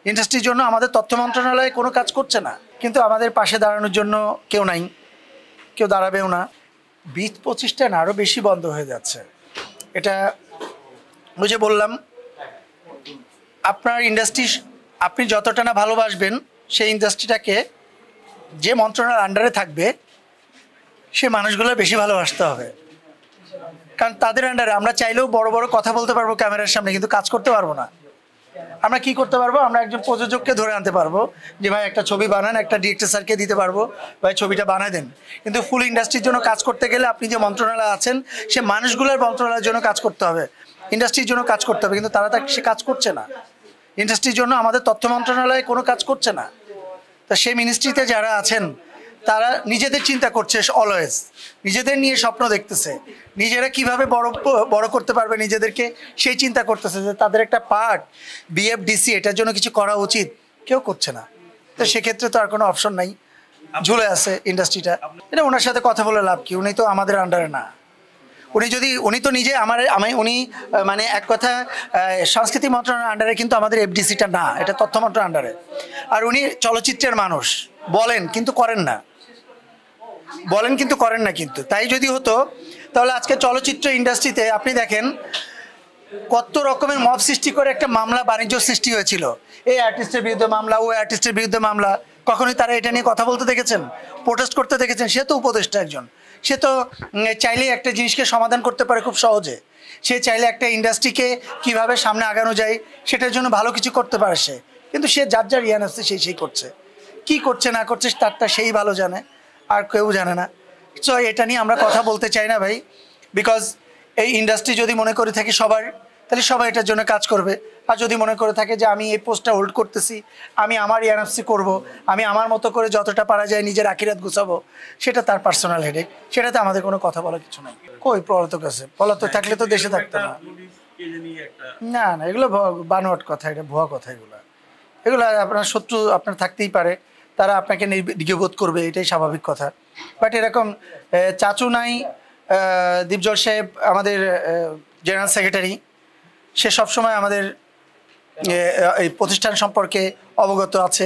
ইন্ডাস্ট্রির জন্য আমাদের তথ্য মন্ত্রণালয় কোনো কাজ করছে না, কিন্তু আমাদের পাশে দাঁড়ানোর জন্য কেউ নাই, কেউ দাঁড়াবেও না। 20-25টা না আরও বেশি বন্ধ হয়ে যাচ্ছে। এটা ওই যে বললাম, আপনার ইন্ডাস্ট্রি আপনি যতটা না ভালোবাসবেন, সেই ইন্ডাস্ট্রিটাকে যে মন্ত্রণালয়ের আন্ডারে থাকবে সে মানুষগুলো বেশি ভালোবাসতে হবে। কারণ তাদের আন্ডারে আমরা চাইলেও বড় বড় কথা বলতে পারবো ক্যামেরার সামনে, কিন্তু কাজ করতে পারবো না। আমরা কি করতে পারবো? আমরা একজন প্রযোজককে ধরে আনতে পারবো যে ভাই একটা ছবি বানান, একটা ডিরেক্টর স্যারকে দিতে পারবো, ভাই ছবিটা বানায় দেন। কিন্তু ফুল ইন্ডাস্ট্রির জন্য কাজ করতে গেলে আপনি যে মন্ত্রণালয় আছেন সে মানুষগুলোর মন্ত্রণালয়ের জন্য কাজ করতে হবে, ইন্ডাস্ট্রির জন্য কাজ করতে হবে, কিন্তু তারা সে কাজ করছে না। ইন্ডাস্ট্রির জন্য আমাদের তথ্য মন্ত্রণালয় কোনো কাজ করছে না। তা সেই মিনিস্ট্রিতে যারা আছেন তারা নিজেদের চিন্তা করছে, অলওয়েজ নিজেদের নিয়ে স্বপ্ন দেখতেছে, নিজেরা কিভাবে বড় করতে পারবে নিজেদেরকে সেই চিন্তা করতেছে, যে তাদের একটা পার্ট বিএফডিসি এটার জন্য কিছু করা উচিত, কেউ করছে না। তো সেক্ষেত্রে তো আর কোনো অপশন নাই, ঝুলে আছে ইন্ডাস্ট্রিটা। এটা ওনার সাথে কথা বলে লাভ কি? উনি তো আমাদের আন্ডারে না। উনি তো নিজে উনি মানে এক কথা সংস্কৃতি মন্ত্রণালয়ের আন্ডারে, কিন্তু আমাদের এফডিসিটা না, এটা তথ্য মন্ত্রণালয়ের আন্ডারে। আর উনি চলচ্চিত্রের মানুষ, বলেন কিন্তু করেন না, কিন্তু তাই যদি হতো তাহলে আজকে চলচ্চিত্র ইন্ডাস্ট্রিতে আপনি দেখেন কত রকমের মব সৃষ্টি করে একটা মামলা বাণিজ্য সৃষ্টি হয়েছিল, এই আর্টিস্টের বিরুদ্ধে মামলা, ওই আর্টিস্টের বিরুদ্ধে মামলা। কখনোই তারা এটা নিয়ে কথা বলতে দেখেছেন, প্রোটেস্ট করতে দেখেছেন? সে তো উপদেষ্টা একজন, সে তো চাইলেই একটা জিনিসকে সমাধান করতে পারে খুব সহজে। সে চাইলে একটা ইন্ডাস্ট্রিকে কিভাবে সামনে আগানো যায় সেটার জন্য ভালো কিছু করতে পারে সে, কিন্তু সে যার জ্ঞান আছে সেই করছে। কি করছে না করছে তারটা সেই ভালো জানে, আর কেউ জানে না। সো এটা নিয়ে আমরা কথা বলতে চাই না ভাই, বিকজ এই ইন্ডাস্ট্রি যদি মনে করে থাকে সবার, তাহলে সবাই এটার জন্য কাজ করবে। আর যদি মনে করে থাকে যে আমি এই পোস্টটা হোল্ড করতেছি, আমি আমার ইয়ানএফসি করব, আমি আমার মতো করে যতটা পারা যায় নিজের আখিরাত গুছাবো, সেটা তার পার্সোনাল হেডেক, সেটাতে আমাদের কোনো কথা বলার কিছু নাই। কই পলাতক আছে? পলাতক থাকলে তো দেশে থাকতো না। না না, এগুলো বানোয়াট কথা, এটা ভুয়া কথা। এগুলো আপনার শত্রু আপনার থাকতেই পারে, তারা আপনাকে নির্বোধ করবে, এটাই স্বাভাবিক কথা। বাট এরকম চাচু নাই, দীপজল সাহেব আমাদের জেনারেল সেক্রেটারি, সে সবসময় আমাদের এই প্রতিষ্ঠান সম্পর্কে অবগত আছে,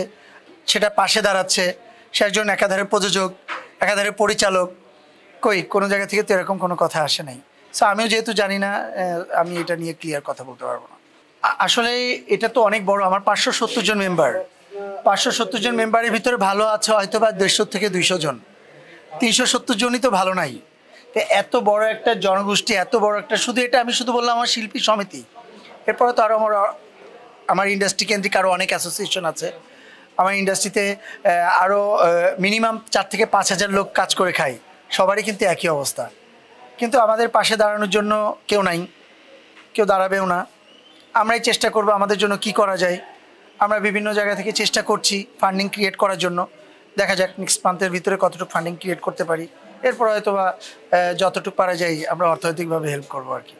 সেটা পাশে দাঁড়াচ্ছে। সে একজন একাধারে প্রযোজক, একাধারে পরিচালক। কোনো জায়গা থেকে তো এরকম কোনো কথা আসে নাই। সো আমিও যেহেতু জানি না, আমি এটা নিয়ে ক্লিয়ার কথা বলতে পারবো না। আসলে এটা তো অনেক বড়, আমার 570 জন মেম্বার, 570 জন মেম্বারের ভিতরে ভালো আছে হয়তো বা 150 থেকে 200 জন, 370 জনই তো ভালো নাই। তো এত বড় একটা জনগোষ্ঠী, এত বড় একটা, আমি শুধু বললাম আমার শিল্পী সমিতি, এরপরে তো আরও আমার ইন্ডাস্ট্রি কেন্দ্রিক আরও অনেক অ্যাসোসিয়েশন আছে। আমার ইন্ডাস্ট্রিতে আরও মিনিমাম 4 থেকে 5 হাজার লোক কাজ করে খায়, সবারই কিন্তু একই অবস্থা। কিন্তু আমাদের পাশে দাঁড়ানোর জন্য কেউ নাই, কেউ দাঁড়াবেও না। আমরাই চেষ্টা করব আমাদের জন্য কি করা যায়। আমরা বিভিন্ন জায়গা থেকে চেষ্টা করছি ফান্ডিং ক্রিয়েট করার জন্য, দেখা যাক নেক্সট মান্থের ভিতরে কতটুকু ফান্ডিং ক্রিয়েট করতে পারি। এরপর হয়তো বা যতটুকু পারা যায় আমরা অর্থনৈতিকভাবে হেল্প করবো আর কি।